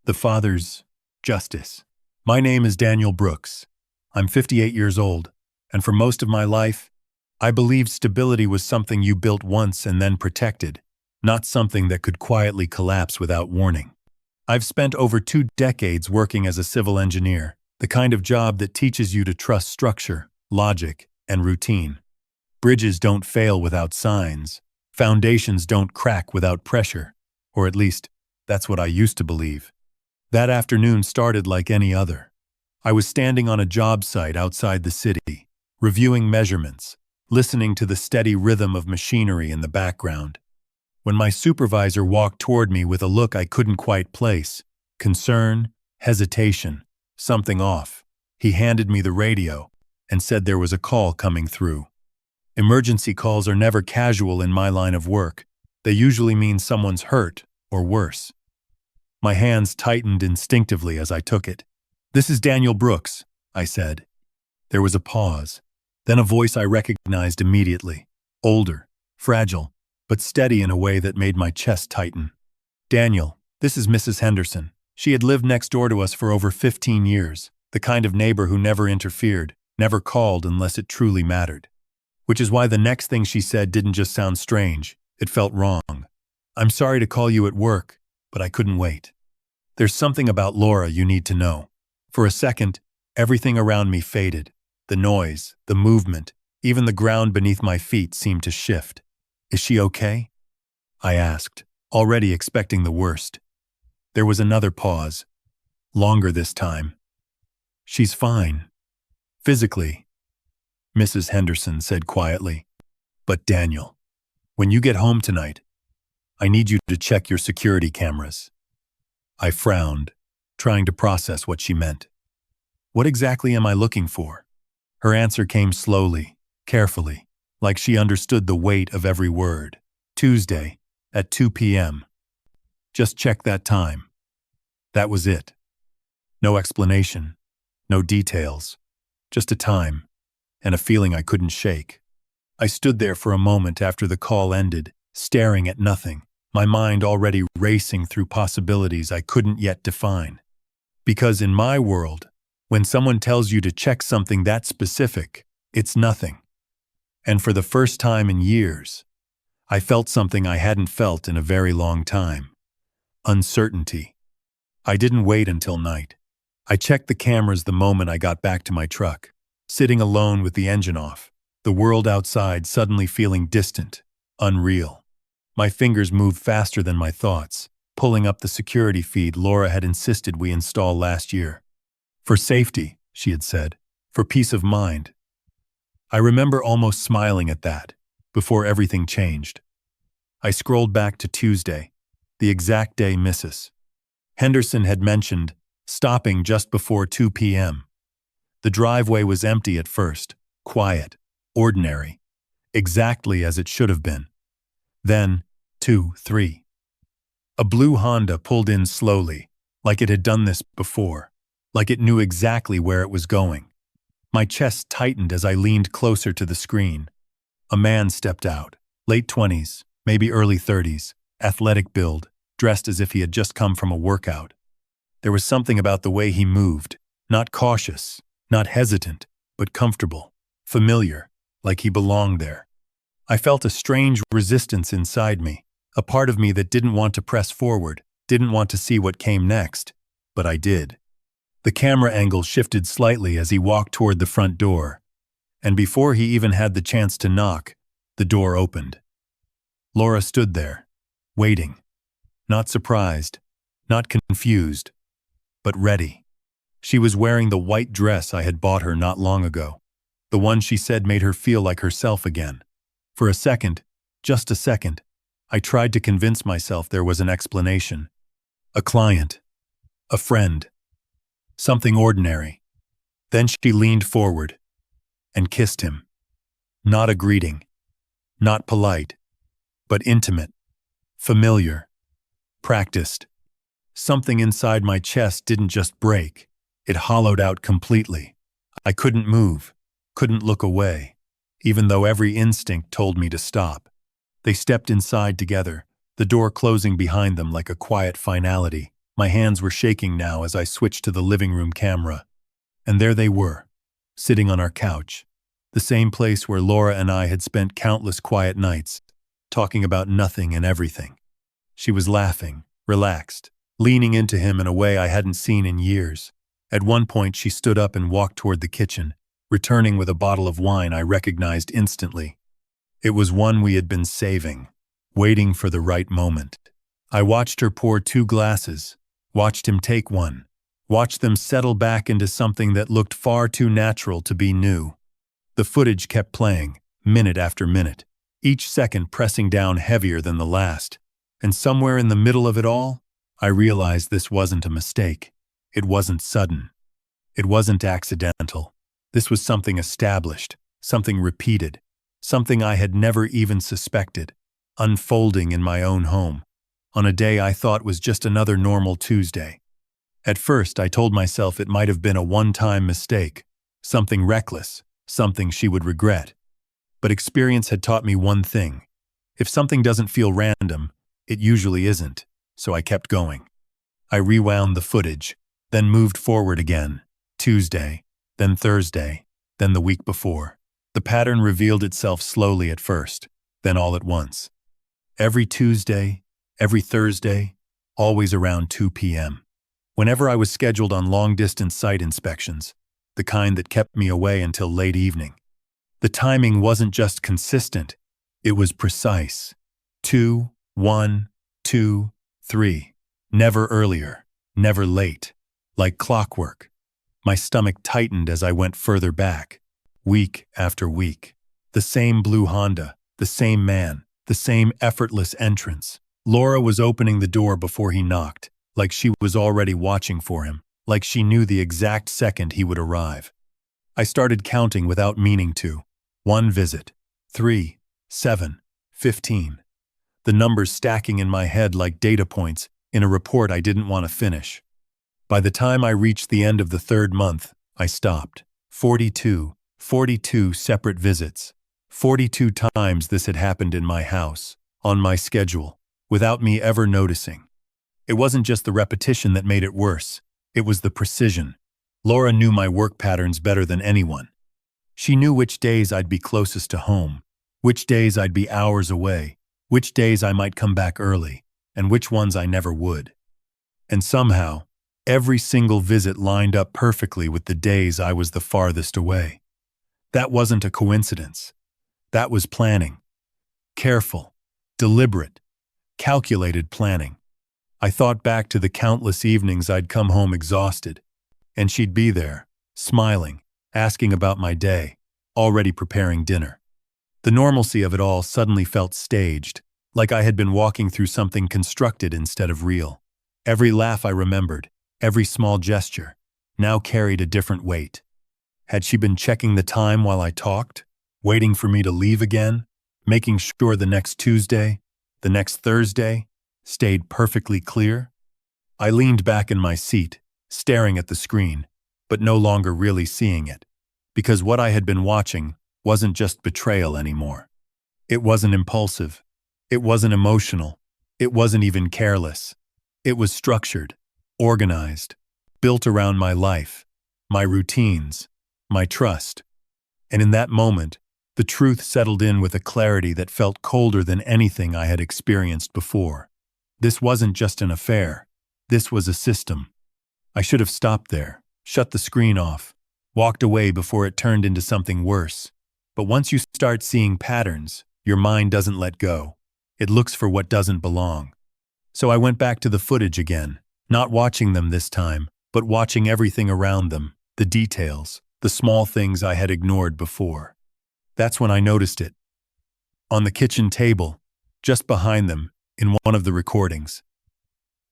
The Father's Justice. My name is Daniel Brooks. I'm 58 years old, and for most of my life, I believed stability was something you built once and then protected, not something that could quietly collapse without warning. I've spent over 2 decades working as a civil engineer, the kind of job that teaches you to trust structure, logic, and routine. Bridges don't fail without signs. Foundations don't crack without pressure, or at least, that's what I used to believe. That afternoon started like any other. I was standing on a job site outside the city, reviewing measurements, listening to the steady rhythm of machinery in the background. When my supervisor walked toward me with a look I couldn't quite place, concern, hesitation, something off, he handed me the radio and said there was a call coming through. Emergency calls are never casual in my line of work. They usually mean someone's hurt, or worse. My hands tightened instinctively as I took it. "This is Daniel Brooks," I said. There was a pause, then a voice I recognized immediately. Older, fragile, but steady in a way that made my chest tighten. "Daniel, this is Mrs. Henderson. She had lived next door to us for over 15 years, the kind of neighbor who never interfered, never called unless it truly mattered." Which is why the next thing she said didn't just sound strange, it felt wrong. "I'm sorry to call you at work, but I couldn't wait. There's something about Laura you need to know." For a second, everything around me faded. The noise, the movement, even the ground beneath my feet seemed to shift. "Is she okay?" I asked, already expecting the worst. There was another pause, longer this time. "She's fine. Physically," Mrs. Henderson said quietly. "But Daniel, when you get home tonight, I need you to check your security cameras." I frowned, trying to process what she meant. "What exactly am I looking for?" Her answer came slowly, carefully, like she understood the weight of every word. "Tuesday, at 2 p.m. Just check that time." That was it. No explanation, no details, just a time, and a feeling I couldn't shake. I stood there for a moment after the call ended, staring at nothing, my mind already racing through possibilities I couldn't yet define. Because in my world, when someone tells you to check something that specific, it's nothing. And for the first time in years, I felt something I hadn't felt in a very long time. Uncertainty. I didn't wait until night. I checked the cameras the moment I got back to my truck, sitting alone with the engine off, the world outside suddenly feeling distant, unreal. My fingers moved faster than my thoughts, pulling up the security feed Laura had insisted we install last year. "For safety," she had said, "for peace of mind." I remember almost smiling at that, before everything changed. I scrolled back to Tuesday, the exact day Mrs. Henderson had mentioned, stopping just before 2 p.m. The driveway was empty at first, quiet, ordinary, exactly as it should have been. Then, 2, 3. A blue Honda pulled in slowly, like it had done this before, like it knew exactly where it was going. My chest tightened as I leaned closer to the screen. A man stepped out, late 20s, maybe early 30s, athletic build, dressed as if he had just come from a workout. There was something about the way he moved, not cautious, not hesitant, but comfortable, familiar, like he belonged there. I felt a strange resistance inside me, a part of me that didn't want to press forward, didn't want to see what came next, but I did. The camera angle shifted slightly as he walked toward the front door, and before he even had the chance to knock, the door opened. Laura stood there, waiting, not surprised, not confused, but ready. She was wearing the white dress I had bought her not long ago, the one she said made her feel like herself again. For a second, just a second, I tried to convince myself there was an explanation. A client. A friend. Something ordinary. Then she leaned forward and kissed him. Not a greeting. Not polite. But intimate. Familiar. Practiced. Something inside my chest didn't just break. It hollowed out completely. I couldn't move, couldn't look away, even though every instinct told me to stop. They stepped inside together, the door closing behind them like a quiet finality. My hands were shaking now as I switched to the living room camera. And there they were, sitting on our couch, the same place where Laura and I had spent countless quiet nights, talking about nothing and everything. She was laughing, relaxed, leaning into him in a way I hadn't seen in years. At one point, she stood up and walked toward the kitchen, returning with a bottle of wine I recognized instantly. It was one we had been saving, waiting for the right moment. I watched her pour 2 glasses, watched him take one, watched them settle back into something that looked far too natural to be new. The footage kept playing, minute after minute, each second pressing down heavier than the last. And somewhere in the middle of it all, I realized this wasn't a mistake. It wasn't sudden. It wasn't accidental. This was something established, something repeated, something I had never even suspected, unfolding in my own home, on a day I thought was just another normal Tuesday. At first, I told myself it might have been a one-time mistake, something reckless, something she would regret. But experience had taught me one thing. If something doesn't feel random, it usually isn't, so I kept going. I rewound the footage, then moved forward again, Tuesday, then Thursday, then the week before. The pattern revealed itself slowly at first, then all at once. Every Tuesday, every Thursday, always around 2 p.m. Whenever I was scheduled on long-distance site inspections, the kind that kept me away until late evening. The timing wasn't just consistent, it was precise. 2, 1, 2, 3. Never earlier, never late. Like clockwork. My stomach tightened as I went further back, week after week. The same blue Honda, the same man, the same effortless entrance. Laura was opening the door before he knocked, like she was already watching for him, like she knew the exact second he would arrive. I started counting without meaning to. 1 visit, 3, 7, 15. The numbers stacking in my head like data points in a report I didn't want to finish. By the time I reached the end of the 3rd month, I stopped. 42 separate visits. 42 times this had happened in my house, on my schedule, without me ever noticing. It wasn't just the repetition that made it worse, it was the precision. Laura knew my work patterns better than anyone. She knew which days I'd be closest to home, which days I'd be hours away, which days I might come back early, and which ones I never would. And somehow, every single visit lined up perfectly with the days I was the farthest away. That wasn't a coincidence. That was planning. Careful, deliberate, calculated planning. I thought back to the countless evenings I'd come home exhausted, and she'd be there, smiling, asking about my day, already preparing dinner. The normalcy of it all suddenly felt staged, like I had been walking through something constructed instead of real. Every laugh I remembered, every small gesture, now carried a different weight. Had she been checking the time while I talked, waiting for me to leave again, making sure the next Tuesday, the next Thursday, stayed perfectly clear? I leaned back in my seat, staring at the screen, but no longer really seeing it, because what I had been watching wasn't just betrayal anymore. It wasn't impulsive. It wasn't emotional. It wasn't even careless. It was structured, organized, built around my life, my routines, my trust. And in that moment, the truth settled in with a clarity that felt colder than anything I had experienced before. This wasn't just an affair. This was a system. I should have stopped there, shut the screen off, walked away before it turned into something worse. But once you start seeing patterns, your mind doesn't let go. It looks for what doesn't belong. So I went back to the footage again, not watching them this time, but watching everything around them, the details, the small things I had ignored before. That's when I noticed it. On the kitchen table, just behind them, in one of the recordings.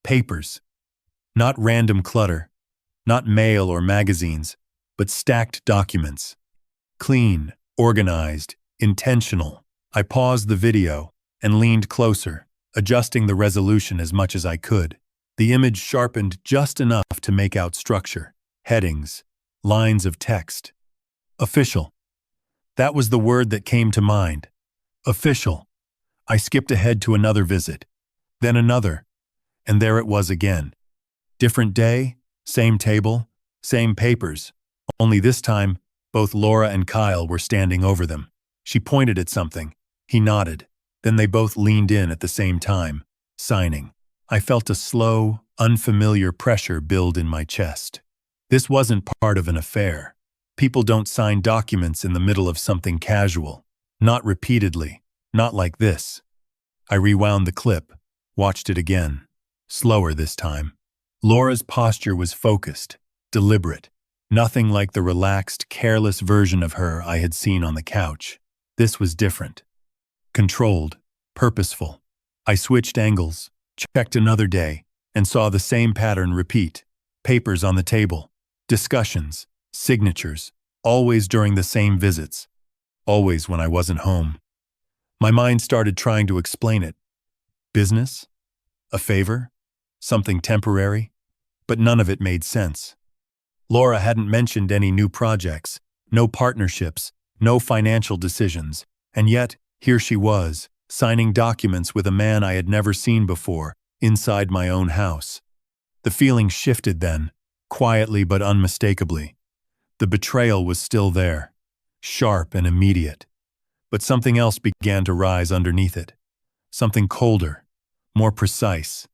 Papers. Not random clutter, not mail or magazines, but stacked documents. Clean, organized, intentional. I paused the video and leaned closer, adjusting the resolution as much as I could. The image sharpened just enough to make out structure, headings, lines of text. Official. That was the word that came to mind. Official. I skipped ahead to another visit, then another, and there it was again. Different day, same table, same papers. Only this time, both Laura and Kyle were standing over them. She pointed at something. He nodded. Then they both leaned in at the same time, signing. I felt a slow, unfamiliar pressure build in my chest. This wasn't part of an affair. People don't sign documents in the middle of something casual. Not repeatedly. Not like this. I rewound the clip, watched it again. Slower this time. Laura's posture was focused, deliberate. Nothing like the relaxed, careless version of her I had seen on the couch. This was different. Controlled, purposeful. I switched angles, checked another day, and saw the same pattern repeat. Papers on the table, discussions, signatures, always during the same visits, always when I wasn't home. My mind started trying to explain it. Business? A favor? Something temporary? But none of it made sense. Laura hadn't mentioned any new projects, no partnerships, no financial decisions, and yet, here she was, signing documents with a man I had never seen before, inside my own house. The feeling shifted then, quietly but unmistakably. The betrayal was still there, sharp and immediate. But something else began to rise underneath it. Something colder, more precise.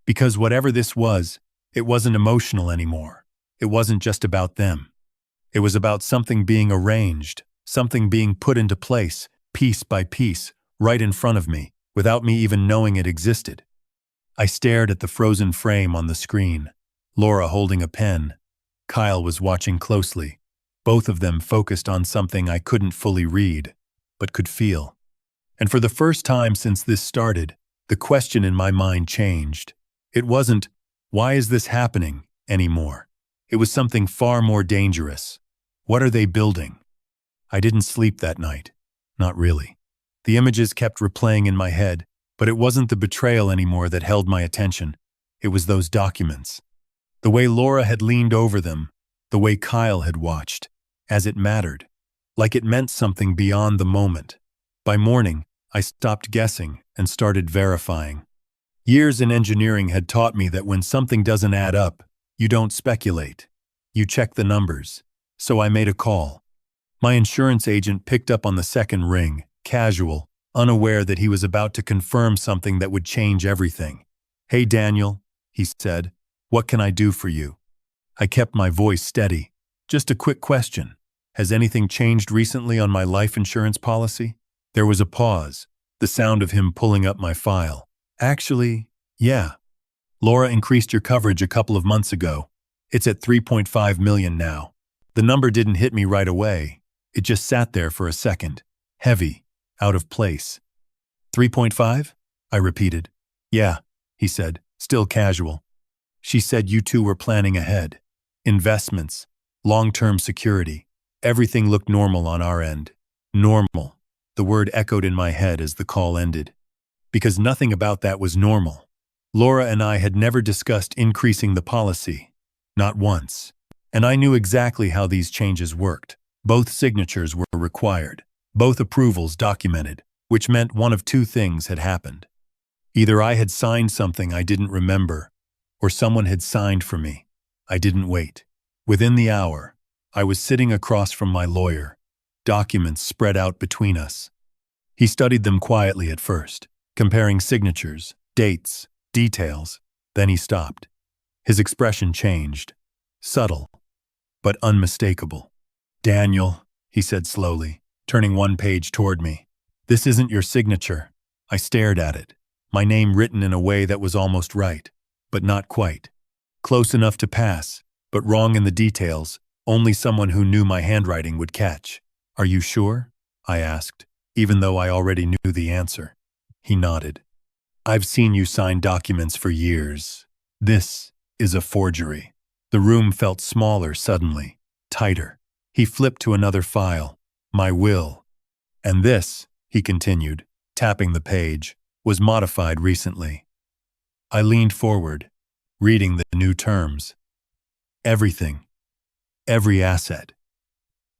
Because whatever this was, it wasn't emotional anymore. It wasn't just about them. It was about something being arranged, something being put into place, piece by piece, right in front of me, without me even knowing it existed. I stared at the frozen frame on the screen, Laura holding a pen. Kyle was watching closely, both of them focused on something I couldn't fully read, but could feel. And for the first time since this started, the question in my mind changed. It wasn't, "Why is this happening?" anymore. It was something far more dangerous. What are they building? I didn't sleep that night. Not really. The images kept replaying in my head, but it wasn't the betrayal anymore that held my attention. It was those documents. The way Laura had leaned over them, the way Kyle had watched, as it mattered, like it meant something beyond the moment. By morning, I stopped guessing and started verifying. Years in engineering had taught me that when something doesn't add up, you don't speculate. You check the numbers. So I made a call. My insurance agent picked up on the second ring, casual, unaware that he was about to confirm something that would change everything. "Hey Daniel," he said, "what can I do for you?" I kept my voice steady. "Just a quick question. Has anything changed recently on my life insurance policy?" There was a pause, the sound of him pulling up my file. "Actually, yeah. Laura increased your coverage a couple of months ago. It's at 3.5 million now. The number didn't hit me right away. It just sat there for a second. Heavy, out of place." 3.5? I repeated. "Yeah," he said, still casual. "She said you two were planning ahead. Investments, long-term security. Everything looked normal on our end." Normal. The word echoed in my head as the call ended. Because nothing about that was normal. Laura and I had never discussed increasing the policy. Not once. And I knew exactly how these changes worked. Both signatures were required. Both approvals documented, which meant one of two things had happened. Either I had signed something I didn't remember, or someone had signed for me. I didn't wait. Within the hour, I was sitting across from my lawyer, documents spread out between us. He studied them quietly at first, comparing signatures, dates, details. Then he stopped. His expression changed. Subtle, but unmistakable. "Daniel," he said slowly, turning one page toward me. "This isn't your signature." I stared at it, my name written in a way that was almost right, but not quite. Close enough to pass, but wrong in the details, only someone who knew my handwriting would catch. "Are you sure?" I asked, even though I already knew the answer. He nodded. "I've seen you sign documents for years. This is a forgery." The room felt smaller suddenly, tighter. He flipped to another file, my will. "And this," he continued, tapping the page, "was modified recently." I leaned forward, reading the new terms. Everything, every asset,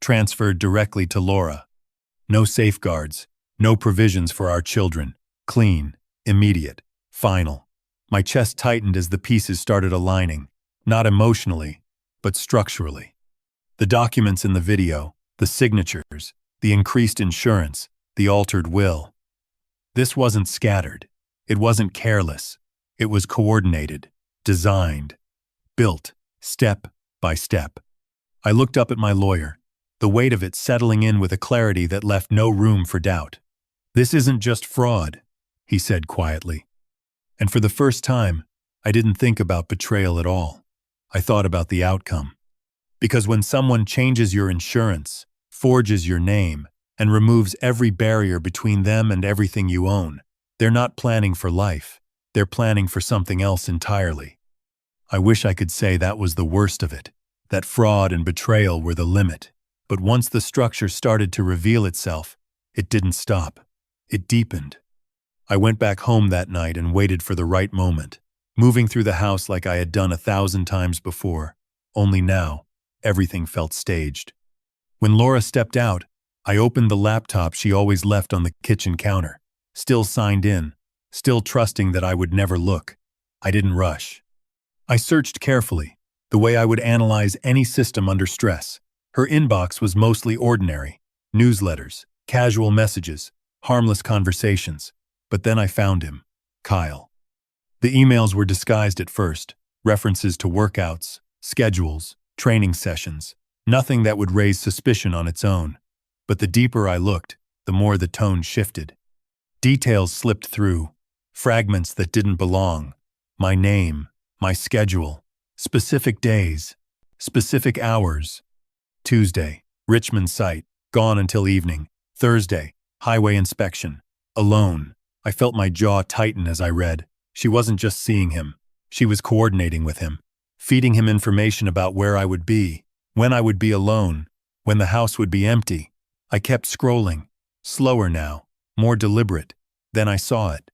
transferred directly to Laura. No safeguards, no provisions for our children. Clean, immediate, final. My chest tightened as the pieces started aligning, not emotionally, but structurally. The documents in the video, the signatures, the increased insurance, the altered will. This wasn't scattered. It wasn't careless. It was coordinated, designed, built, step by step. I looked up at my lawyer, the weight of it settling in with a clarity that left no room for doubt. "This isn't just fraud," he said quietly. And for the first time, I didn't think about betrayal at all. I thought about the outcome. Because when someone changes your insurance, forges your name, and removes every barrier between them and everything you own, they're not planning for life. They're planning for something else entirely. I wish I could say that was the worst of it, that fraud and betrayal were the limit. But once the structure started to reveal itself, it didn't stop. It deepened. I went back home that night and waited for the right moment, moving through the house like I had done 1,000 times before. Only now, everything felt staged. When Laura stepped out, I opened the laptop she always left on the kitchen counter, still signed in, still trusting that I would never look. I didn't rush. I searched carefully, the way I would analyze any system under stress. Her inbox was mostly ordinary: newsletters, casual messages, harmless conversations. But then I found him, Kyle. The emails were disguised at first, references to workouts, schedules, training sessions, nothing that would raise suspicion on its own. But the deeper I looked, the more the tone shifted. Details slipped through, fragments that didn't belong: my name, my schedule, specific days, specific hours. Tuesday, Richmond site, gone until evening. Thursday, highway inspection, alone. I felt my jaw tighten as I read. She wasn't just seeing him. She was coordinating with him, feeding him information about where I would be, when I would be alone, when the house would be empty. I kept scrolling, slower now, more deliberate. Then I saw it.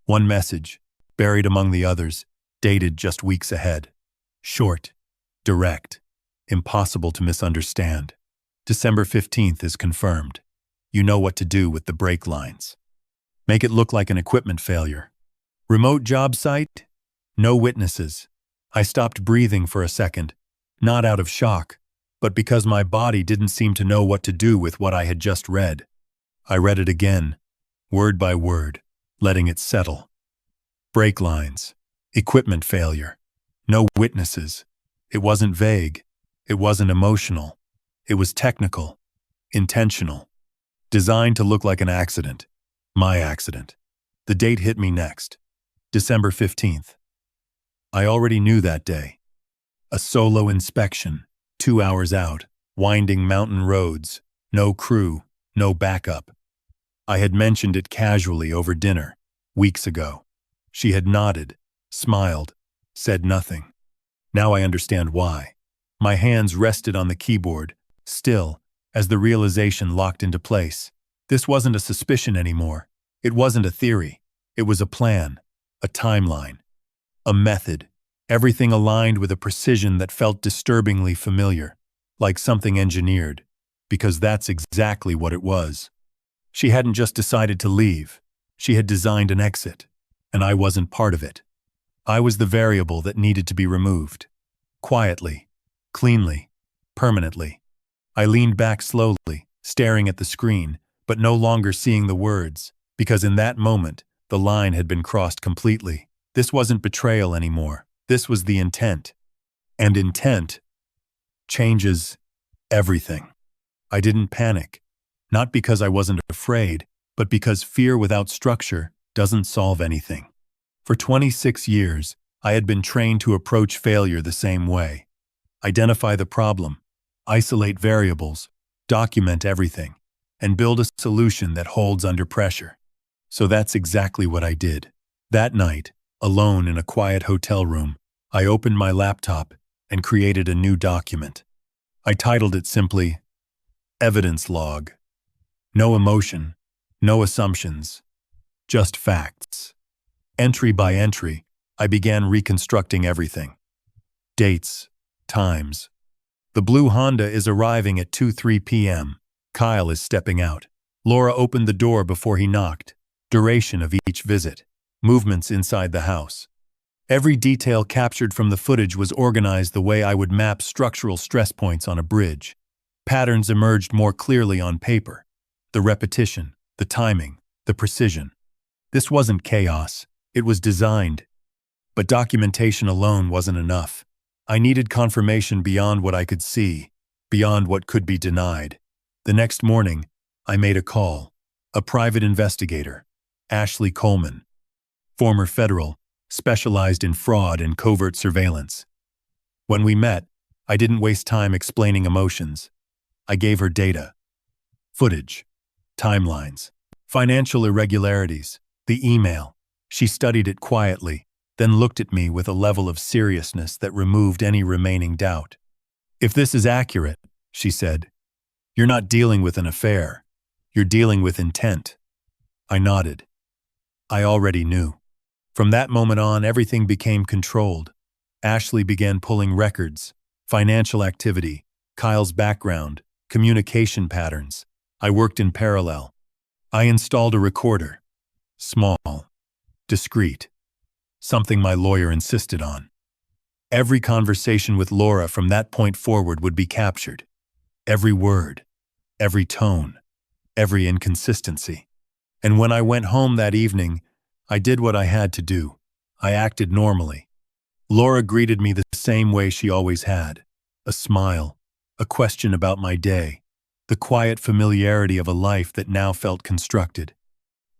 One message, buried among the others, dated just weeks ahead. Short, direct, impossible to misunderstand. December 15th is confirmed. You know what to do with the brake lines. Make it look like an equipment failure. Remote job site? No witnesses. I stopped breathing for a second, not out of shock, but because my body didn't seem to know what to do with what I had just read. I read it again, word by word, letting it settle. Brake lines. Equipment failure. No witnesses. It wasn't vague. It wasn't emotional. It was technical, intentional, designed to look like an accident. My accident. The date hit me next. December 15th. I already knew that day. A solo inspection, 2 hours out, winding mountain roads, no crew, no backup. I had mentioned it casually over dinner, weeks ago. She had nodded, smiled, said nothing. Now I understand why. My hands rested on the keyboard, still, as the realization locked into place. This wasn't a suspicion anymore. It wasn't a theory. It was a plan, a timeline, a method. Everything aligned with a precision that felt disturbingly familiar, like something engineered, because that's exactly what it was. She hadn't just decided to leave. She had designed an exit, and I wasn't part of it. I was the variable that needed to be removed. Quietly, cleanly, permanently. I leaned back slowly, staring at the screen, but no longer seeing the words, because in that moment, the line had been crossed completely. This wasn't betrayal anymore. This was the intent. And intent changes everything. I didn't panic, not because I wasn't afraid, but because fear without structure doesn't solve anything. For 26 years, I had been trained to approach failure the same way. Identify the problem, isolate variables, document everything, and build a solution that holds under pressure. So that's exactly what I did. That night, alone in a quiet hotel room, I opened my laptop and created a new document. I titled it simply, Evidence Log. No emotion, no assumptions, just facts. Entry by entry, I began reconstructing everything. Dates, times. The blue Honda is arriving at 2:03 p.m. Kyle is stepping out. Laura opened the door before he knocked. Duration of each visit. Movements inside the house. Every detail captured from the footage was organized the way I would map structural stress points on a bridge. Patterns emerged more clearly on paper. The repetition, the timing, the precision. This wasn't chaos. It was designed. But documentation alone wasn't enough. I needed confirmation beyond what I could see, beyond what could be denied. The next morning, I made a call. A private investigator, Ashley Coleman, former federal, specialized in fraud and covert surveillance. When we met, I didn't waste time explaining emotions. I gave her data, footage, timelines, financial irregularities, the email. She studied it quietly, then looked at me with a level of seriousness that removed any remaining doubt. "If this is accurate," she said, "you're not dealing with an affair. You're dealing with intent." I nodded. I already knew. From that moment on, everything became controlled. Ashley began pulling records, financial activity, Kyle's background, communication patterns. I worked in parallel. I installed a recorder. Small, discreet, something my lawyer insisted on. Every conversation with Laura from that point forward would be captured. Every word, every tone, every inconsistency. And when I went home that evening, I did what I had to do. I acted normally. Laura greeted me the same way she always had. A smile, a question about my day, the quiet familiarity of a life that now felt constructed.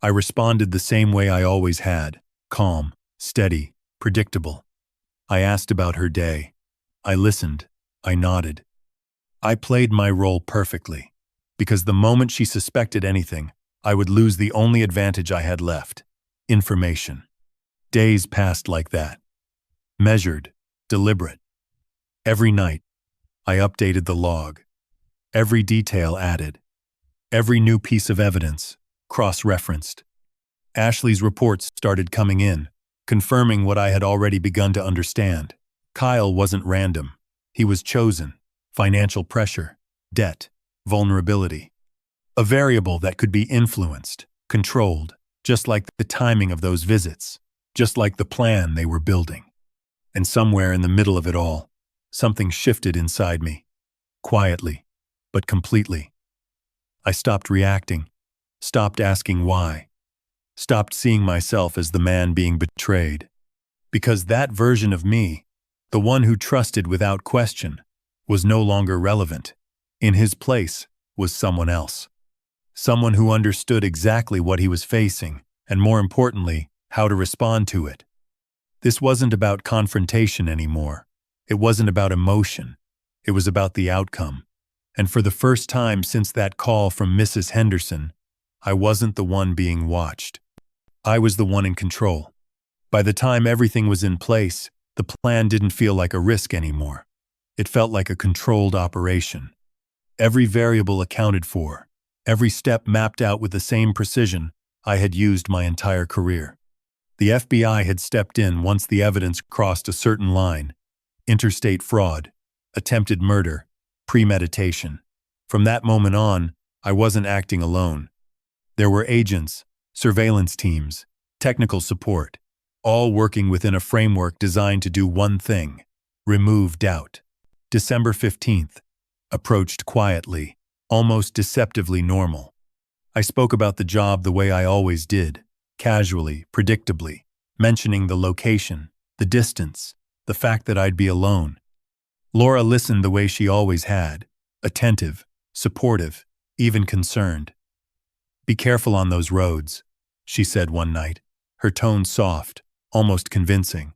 I responded the same way I always had, calm, steady, predictable. I asked about her day. I listened. I nodded. I played my role perfectly, because the moment she suspected anything, I would lose the only advantage I had left: information. Days passed like that. Measured, deliberate. Every night, I updated the log. Every detail added. Every new piece of evidence, cross-referenced. Ashley's reports started coming in, confirming what I had already begun to understand. Kyle wasn't random. He was chosen. Financial pressure, debt, vulnerability. A variable that could be influenced, controlled, just like the timing of those visits, just like the plan they were building. And somewhere in the middle of it all, something shifted inside me. Quietly, but completely. I stopped reacting, stopped asking why, stopped seeing myself as the man being betrayed. Because that version of me, the one who trusted without question, was no longer relevant. In his place was someone else. Someone who understood exactly what he was facing, and more importantly, how to respond to it. This wasn't about confrontation anymore. It wasn't about emotion. It was about the outcome. And for the first time since that call from Mrs. Henderson, I wasn't the one being watched. I was the one in control. By the time everything was in place, the plan didn't feel like a risk anymore. It felt like a controlled operation. Every variable accounted for, every step mapped out with the same precision I had used my entire career. The FBI had stepped in once the evidence crossed a certain line: interstate fraud, attempted murder, premeditation. From that moment on, I wasn't acting alone. There were agents, surveillance teams, technical support, all working within a framework designed to do one thing: remove doubt. December 15th approached quietly, almost deceptively normal. I spoke about the job the way I always did, casually, predictably, mentioning the location, the distance, the fact that I'd be alone. Laura listened the way she always had, attentive, supportive, even concerned. "Be careful on those roads," she said one night, her tone soft, almost convincing.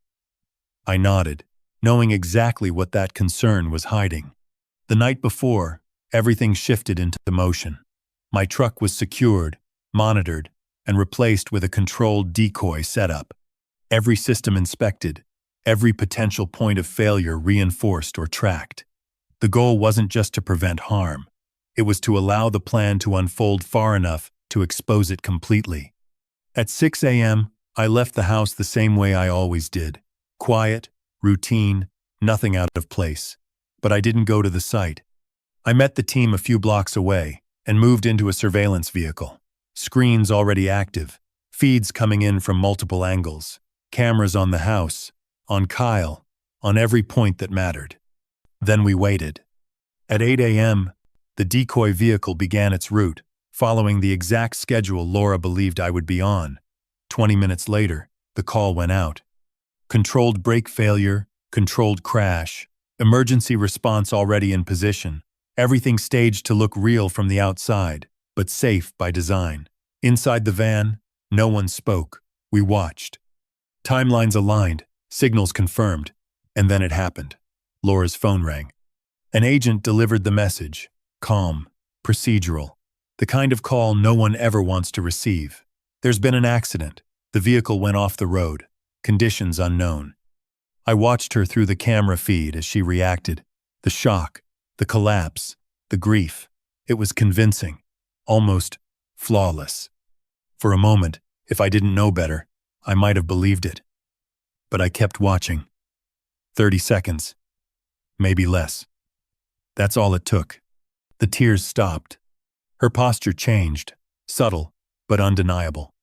I nodded, knowing exactly what that concern was hiding. The night before, everything shifted into motion. My truck was secured, monitored, and replaced with a controlled decoy setup. Every system inspected, every potential point of failure reinforced or tracked. The goal wasn't just to prevent harm. It was to allow the plan to unfold far enough to expose it completely. At 6 a.m., I left the house the same way I always did. Quiet, routine, nothing out of place. But I didn't go to the site. I met the team a few blocks away and moved into a surveillance vehicle. Screens already active, feeds coming in from multiple angles, cameras on the house, on Kyle, on every point that mattered. Then we waited. At 8 a.m., the decoy vehicle began its route, following the exact schedule Laura believed I would be on. 20 minutes later, the call went out. Controlled brake failure, controlled crash, emergency response already in position. Everything staged to look real from the outside, but safe by design. Inside the van, no one spoke. We watched. Timelines aligned, signals confirmed, and then it happened. Laura's phone rang. An agent delivered the message. Calm, procedural. The kind of call no one ever wants to receive. There's been an accident. The vehicle went off the road. Conditions unknown. I watched her through the camera feed as she reacted. The shock, the collapse, the grief. It was convincing, almost flawless. For a moment, if I didn't know better, I might have believed it. But I kept watching. 30 seconds. Maybe less. That's all it took. The tears stopped. Her posture changed, subtle but undeniable.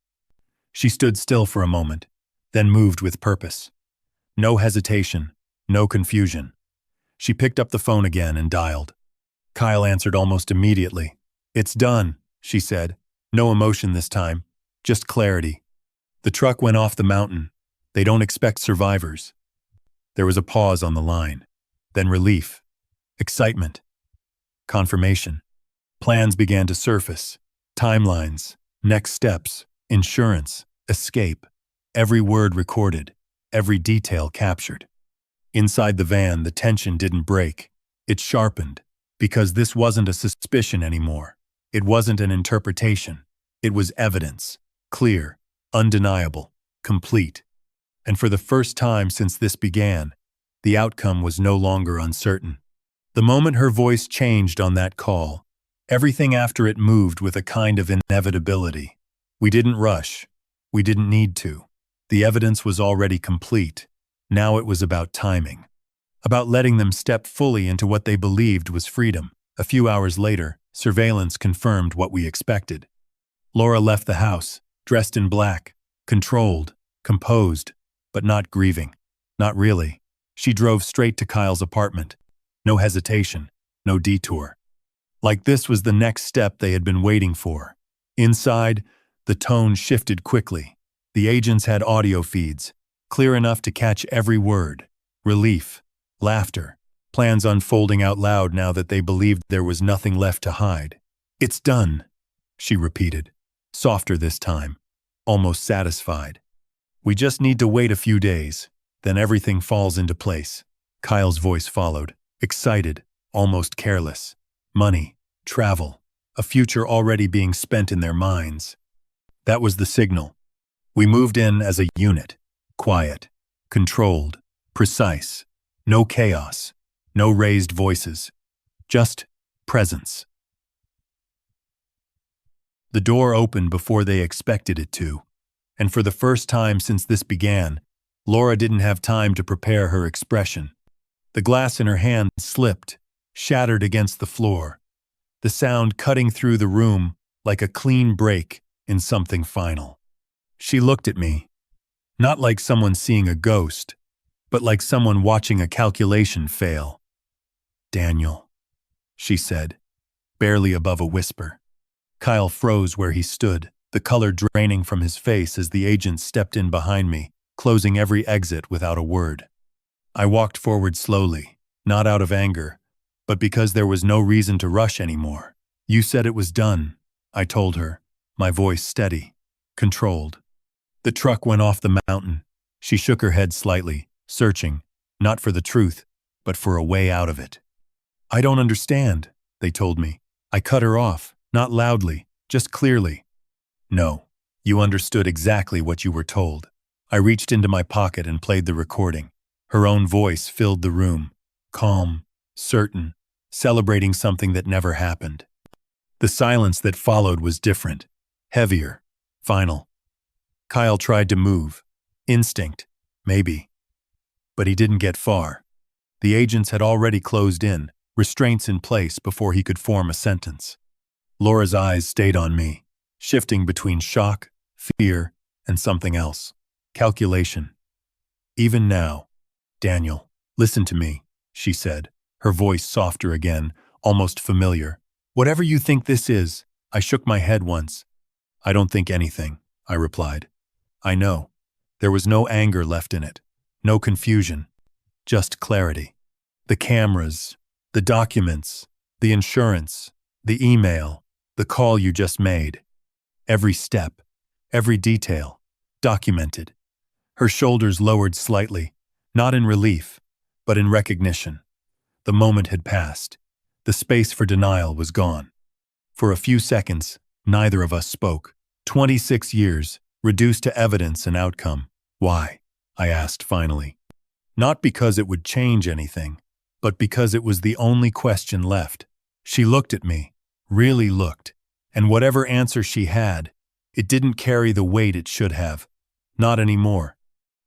She stood still for a moment, then moved with purpose. No hesitation, no confusion. She picked up the phone again and dialed. Kyle answered almost immediately. "It's done," she said. No emotion this time, just clarity. The truck went off the mountain. They don't expect survivors. There was a pause on the line, then relief, excitement, confirmation. Plans began to surface. Timelines, next steps, insurance, escape. Every word recorded, every detail captured. Inside the van, the tension didn't break. It sharpened, because this wasn't a suspicion anymore. It wasn't an interpretation. It was evidence, clear, undeniable, complete. And for the first time since this began, the outcome was no longer uncertain. The moment her voice changed on that call, everything after it moved with a kind of inevitability. We didn't rush. We didn't need to. The evidence was already complete. Now it was about timing. About letting them step fully into what they believed was freedom. A few hours later, surveillance confirmed what we expected. Laura left the house, dressed in black, controlled, composed, but not grieving. Not really. She drove straight to Kyle's apartment. No hesitation, no detour. Like this was the next step they had been waiting for. Inside, the tone shifted quickly. The agents had audio feeds, clear enough to catch every word. Relief, laughter, plans unfolding out loud now that they believed there was nothing left to hide. "It's done," she repeated, softer this time, almost satisfied. "We just need to wait a few days, then everything falls into place." Kyle's voice followed, excited, almost careless. Money, travel, a future already being spent in their minds. That was the signal. We moved in as a unit, quiet, controlled, precise, no chaos, no raised voices, just presence. The door opened before they expected it to, and for the first time since this began, Laura didn't have time to prepare her expression. The glass in her hand slipped, shattered against the floor, the sound cutting through the room like a clean break in something final. She looked at me, not like someone seeing a ghost, but like someone watching a calculation fail. "Daniel," she said, barely above a whisper. Kyle froze where he stood, the color draining from his face as the agent stepped in behind me, closing every exit without a word. I walked forward slowly, not out of anger, but because there was no reason to rush anymore. "You said it was done," I told her, my voice steady, controlled. The truck went off the mountain. She shook her head slightly, searching, not for the truth, but for a way out of it. "I don't understand," they told me. I cut her off, not loudly, just clearly. "No, you understood exactly what you were told." I reached into my pocket and played the recording. Her own voice filled the room, calm, certain, celebrating something that never happened. The silence that followed was different, heavier, final. Kyle tried to move. Instinct, maybe. But he didn't get far. The agents had already closed in, restraints in place before he could form a sentence. Laura's eyes stayed on me, shifting between shock, fear, and something else. Calculation. Even now, Daniel, listen to me, she said, her voice softer again, almost familiar. Whatever you think this is, I shook my head once. I don't think anything, I replied. I know. There was no anger left in it, no confusion, just clarity. The cameras, the documents, the insurance, the email, the call you just made. Every step, every detail, documented. Her shoulders lowered slightly, not in relief, but in recognition. The moment had passed. The space for denial was gone. For a few seconds, neither of us spoke. 26 years, reduced to evidence and outcome. Why? I asked finally. Not because it would change anything, but because it was the only question left. She looked at me, really looked, and whatever answer she had, it didn't carry the weight it should have. Not anymore.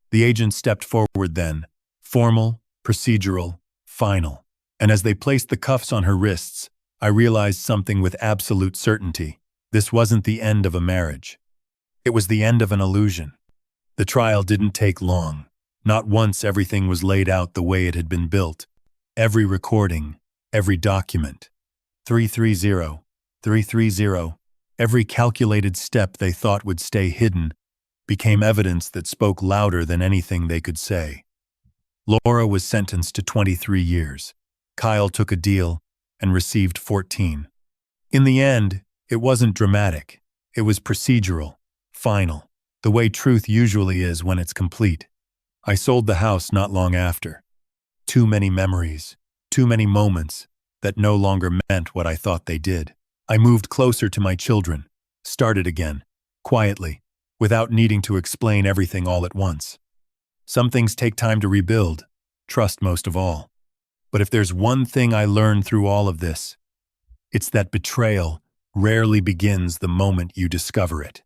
The agent stepped forward then, formal, procedural, final. And as they placed the cuffs on her wrists, I realized something with absolute certainty. This wasn't the end of a marriage. It was the end of an illusion. The trial didn't take long. Not once everything was laid out the way it had been built. Every recording, every document. 330, 330, every calculated step they thought would stay hidden became evidence that spoke louder than anything they could say. Laura was sentenced to 23 years. Kyle took a deal and received 14. In the end, it wasn't dramatic. It was procedural, final, the way truth usually is when it's complete. I sold the house not long after. Too many memories, too many moments that no longer meant what I thought they did. I moved closer to my children, started again, quietly, without needing to explain everything all at once. Some things take time to rebuild, trust most of all. But if there's one thing I learned through all of this, it's that betrayal rarely begins the moment you discover it.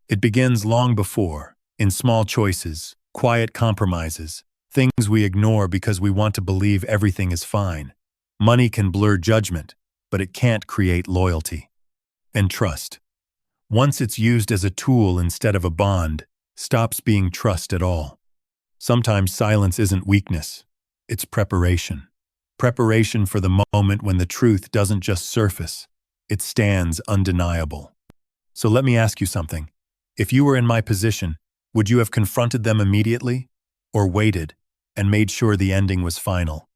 It begins long before, in small choices, quiet compromises, things we ignore because we want to believe everything is fine. Money can blur judgment, but it can't create loyalty. And trust. Once it's used as a tool instead of a bond, stops being trust at all. Sometimes silence isn't weakness, it's preparation. Preparation for the moment when the truth doesn't just surface, it stands undeniable. So let me ask you something. If you were in my position, would you have confronted them immediately? Or waited and made sure the ending was final?